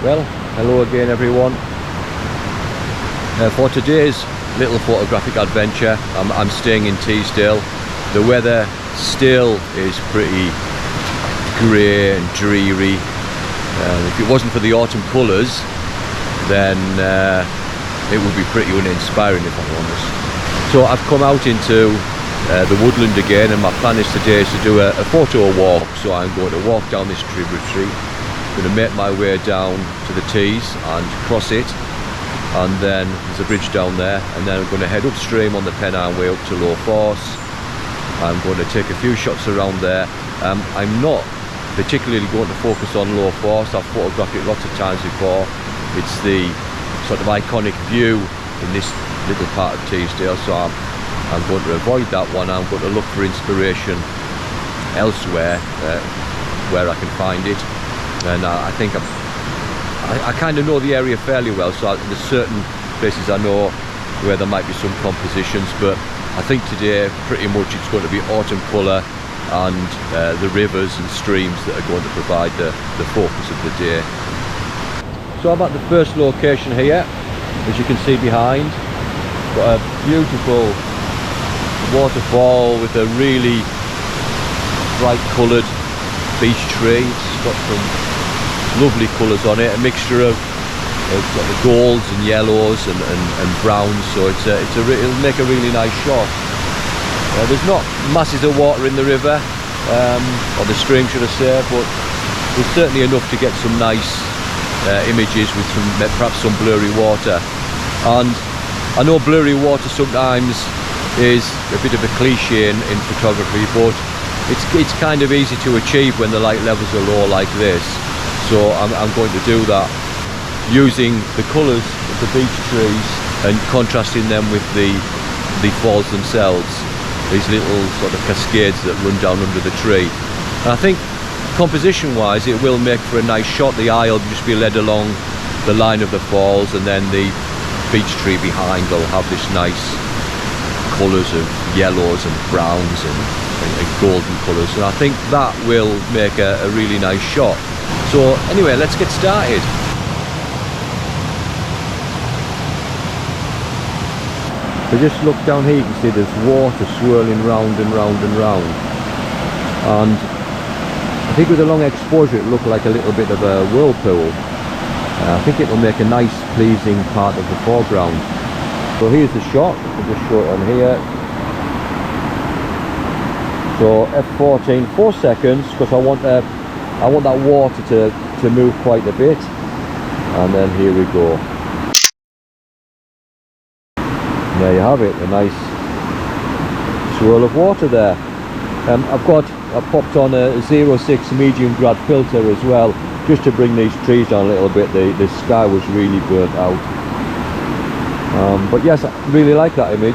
Well, hello again everyone. For today's little photographic adventure, I'm staying in Teesdale. The weather still is pretty grey and dreary. If it wasn't for the autumn colours, then it would be pretty uninspiring, if I'm honest. So I've come out into the woodland again, and my plan is today to do a photo walk. So I'm going to walk down this tributary. I'm going to make my way down to the Tees and cross it, and then there's a bridge down there, and then I'm going to head upstream on the Pennine Way up to Low Force. I'm going to take a few shots around there. I'm not particularly going to focus on Low Force. I've photographed it lots of times before. It's the sort of iconic view in this little part of Teesdale, so I'm going to avoid that one. I'm going to look for inspiration elsewhere where I can find it. And I think I kind of know the area fairly well, so there's certain places I know where there might be some compositions, but I think today pretty much it's going to be autumn colour and the rivers and streams that are going to provide the focus of the day. So I'm at the first location here, as you can see behind. Got a beautiful waterfall with a really bright coloured beech tree. It's got some lovely colours on it, a mixture of sort of golds and yellows and browns, so it'll make a really nice shot. There's not masses of water in the river, or the stream should I say, but there's certainly enough to get some nice images with perhaps some blurry water. And I know blurry water sometimes is a bit of a cliche in photography, but it's kind of easy to achieve when the light levels are low like this. So I'm going to do that using the colours of the beech trees and contrasting them with the falls themselves, these little sort of cascades that run down under the tree. And I think composition wise it will make for a nice shot. The eye will just be led along the line of the falls, and then the beech tree behind will have this nice colours of yellows and browns and golden colours, and I think that will make a really nice shot. So anyway, let's get started. So just look down here, you can see there's water swirling round and round and round, and I think with a long exposure it looked like a little bit of a whirlpool. I think it will make a nice pleasing part of the foreground. So here's the shot. I'll just show it on here. So f14, 4 seconds, because I want that water to move quite a bit. And then here we go. And there you have it, a nice swirl of water there. I've popped on a 06 medium grad filter as well, just to bring these trees down a little bit. The sky was really burnt out. But yes, I really like that image.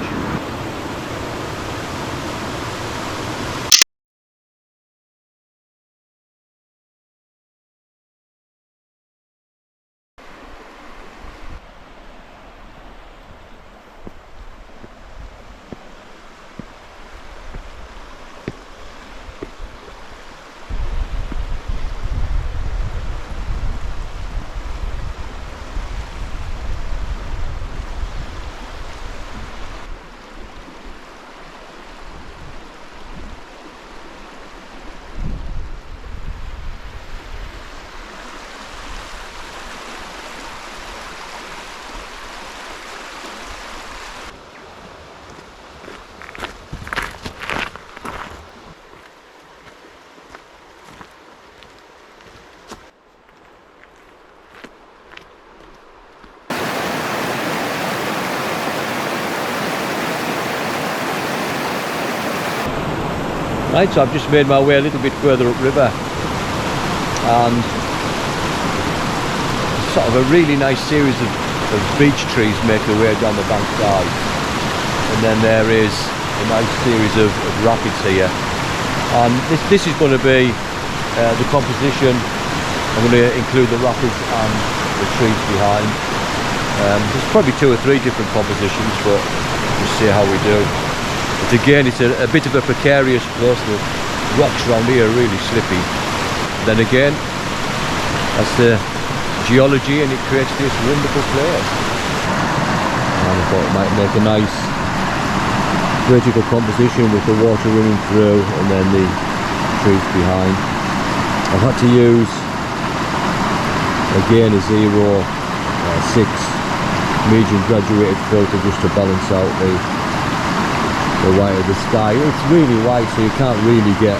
Right, so I've just made my way a little bit further upriver, and sort of a really nice series of beech trees make their way down the bank side, and then there is a nice series of rapids here, and this is going to be the composition. I'm going to include the rapids and the trees behind. There's probably 2 or 3 different compositions, but we'll see how we do. But again, it's a bit of a precarious place. The rocks around here are really slippy. Then again, as the geology, and it creates this wonderful place. And I thought it might make a nice vertical composition with the water running through and then the trees behind. I've had to use again a 0.6 medium graduated filter just to balance out the white of the sky. It's really white, so you can't really get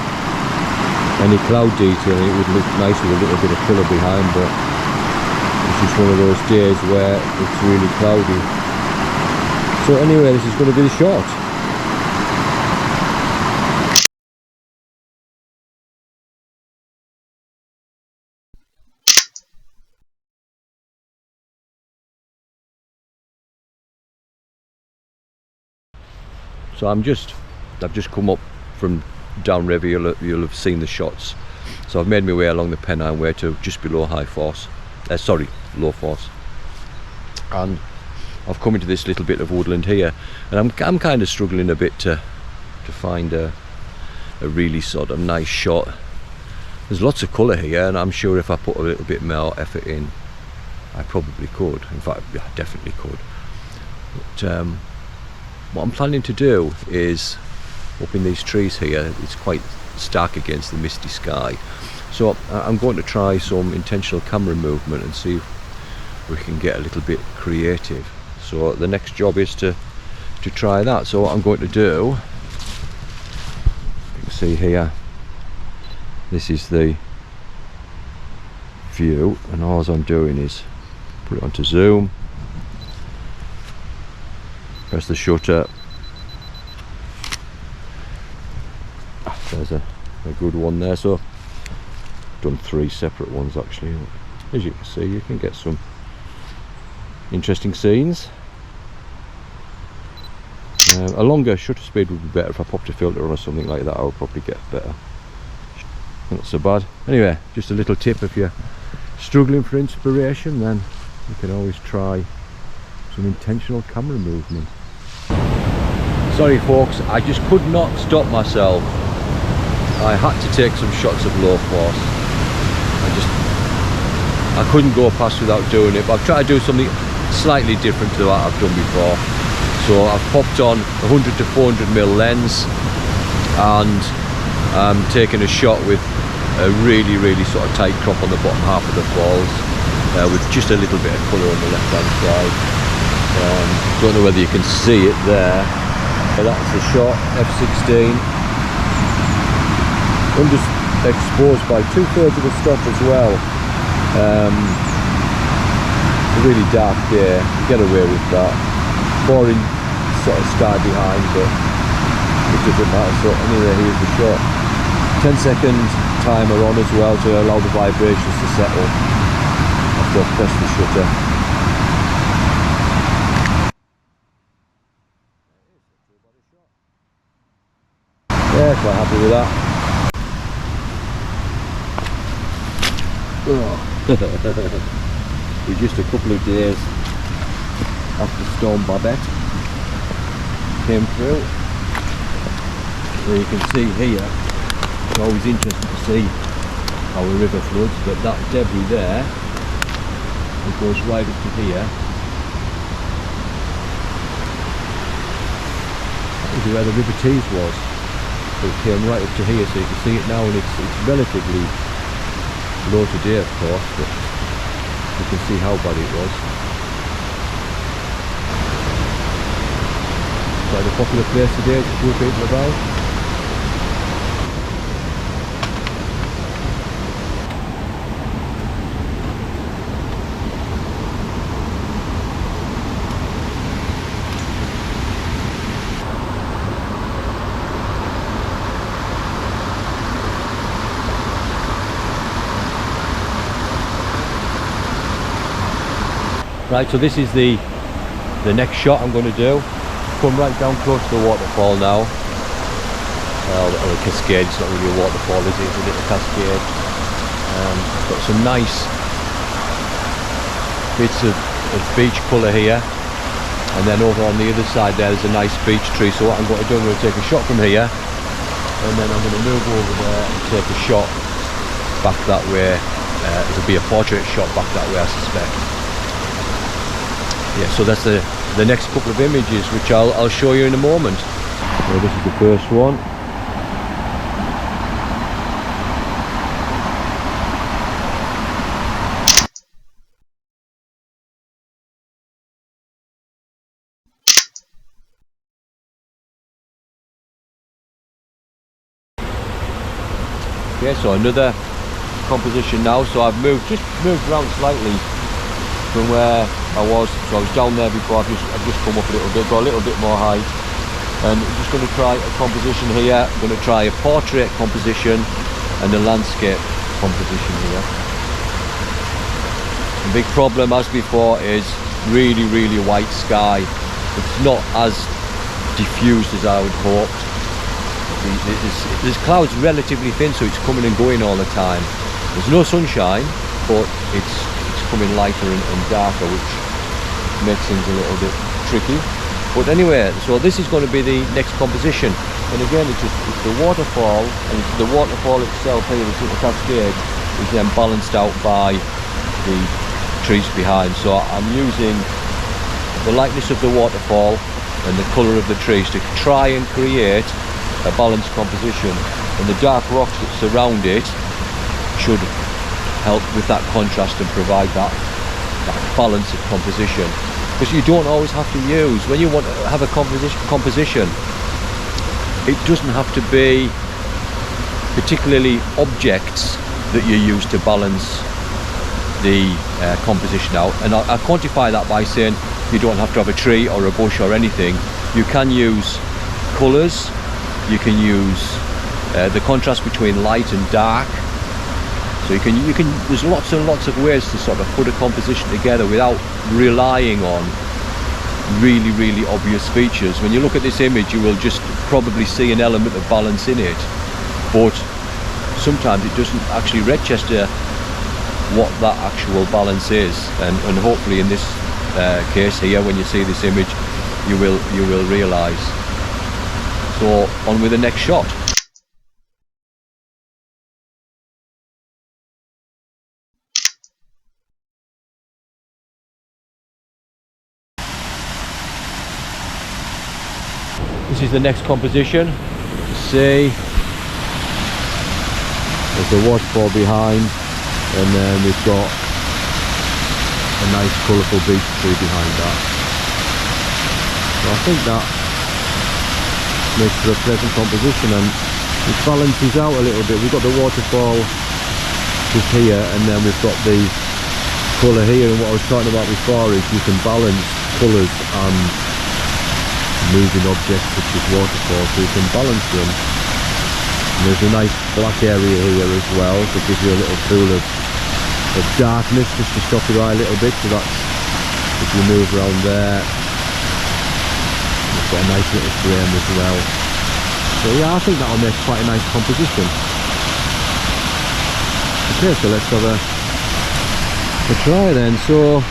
any cloud detail. It would look nice with a little bit of colour behind, but it's just one of those days where it's really cloudy. So anyway, this is going to be the shot. So I've just come up from downriver. You'll have seen the shots. So I've made my way along the Pennine Way to just below Low Force, and I've come into this little bit of woodland here, and I'm kind of struggling a bit to find a really sort of nice shot. There's lots of colour here, and I'm sure if I put a little bit more effort in, I probably could. In fact, I definitely could. But what I'm planning to do is, up in these trees here, it's quite stark against the misty sky, so I'm going to try some intentional camera movement and see if we can get a little bit creative. So the next job is to try that. So what I'm going to do, you can see here, this is the view, and all I'm doing is put it onto zoom, press the shutter. There's a good one there. So I've done 3 separate ones actually. As you can see, you can get some interesting scenes. A longer shutter speed would be better. If I popped a filter on or something like that, I would probably get better. Not so bad. Anyway, just a little tip: if you're struggling for inspiration, then you can always try some intentional camera movement. Sorry folks, I just could not stop myself. I had to take some shots of Low Force. I couldn't go past without doing it, but I've tried to do something slightly different to what I've done before. So I've popped on a 100 to 400mm lens and taken a shot with a really sort of tight crop on the bottom half of the falls, with just a little bit of colour on the left hand side. Don't know whether you can see it there, but that's the shot, f16. Underexposed by 2/3 of the stop as well. It's a really dark day, you get away with that. Boring sort of sky behind, but it doesn't matter. So anyway, here's the shot. 10-second timer on as well to allow the vibrations to settle after I press the shutter. Yeah, quite happy with that. We're just a couple of days after Storm Babette came through. So you can see here, it's always interesting to see how a river floods, but that debris there, it goes right up to here. That was where the River Tees was. So it came right up to here, so you can see it now, and it's relatively low today of course, but you can see how bad it was. Quite a popular place today, there's a few people about. Right, so this is the next shot I'm going to do. Come right down close to the waterfall now. Well, or a cascade, it's not really a waterfall, is it? It's a little cascade. Got some nice bits of beach colour here. And then over on the other side there's a nice beech tree. So what I'm going to do, I'm going to take a shot from here. And then I'm going to move over there and take a shot back that way. it'll be a portrait shot back that way, I suspect. Yeah, so that's the next couple of images, which I'll show you in a moment. So this is the first one. Okay, so another composition now. So I've just moved around slightly from where I was. So I was down there before. I've just come up a little bit, got a little bit more height, and I'm just going to try a composition here. I'm going to try a portrait composition and a landscape composition here. The big problem, as before, is really white sky. It's not as diffused as I would hope. There's clouds relatively thin, so it's coming and going all the time. There's no sunshine, but it's coming lighter and darker, which makes things a little bit tricky. But anyway, so this is going to be the next composition, and again it's the waterfall, and it's the waterfall itself here, the cascade, is then balanced out by the trees behind. So I'm using the lightness of the waterfall and the colour of the trees to try and create a balanced composition, and the dark rocks that surround it should help with that contrast and provide that balance of composition. Because you don't always have to use, when you want to have a composition, it doesn't have to be particularly objects that you use to balance the composition out. And I quantify that by saying you don't have to have a tree or a bush or anything. You can use colours. You can use the contrast between light and dark. So you can. There's lots and lots of ways to sort of put a composition together without relying on really obvious features. When you look at this image, you will just probably see an element of balance in it, but sometimes it doesn't actually register what that actual balance is. And hopefully in this case here, when you see this image, you will realise. So on with the next shot. This is the next composition. You see, there's the waterfall behind, and then we've got a nice colourful beech tree behind that. So I think that makes for a pleasant composition, and it balances out a little bit. We've got the waterfall just here, and then we've got the colour here, and what I was talking about before is you can balance colours and moving objects such as waterfalls, so you can balance them. And there's a nice black area here as well to give you a little pool of darkness just to stop your eye a little bit, so that's, if you move around there, got a nice little frame as well. So yeah, I think that'll make quite a nice composition. Okay, so let's have a try then. So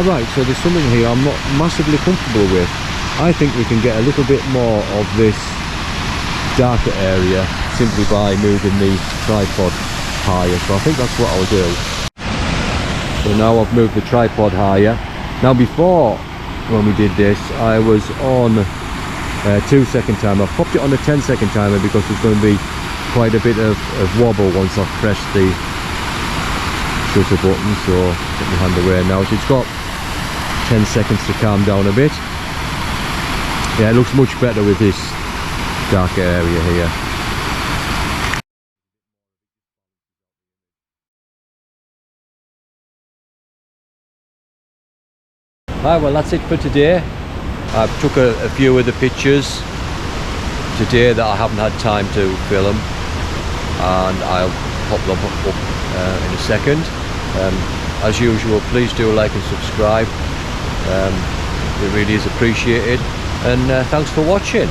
right, so there's something here I'm not massively comfortable with. I think we can get a little bit more of this darker area simply by moving the tripod higher. So I think that's what I'll do. So now I've moved the tripod higher. Now before, when we did this, I was on 2-second timer. I've popped it on a 10-second timer because there's going to be quite a bit of wobble once I've pressed the shutter button. So put my hand away now. So it's got 10 seconds to calm down a bit. Yeah, it looks much better with this darker area here. Right, well that's it for today. I've took a few of the pictures today that I haven't had time to film, and I'll pop them up in a second. As usual, please do like and subscribe. It really is appreciated, and thanks for watching.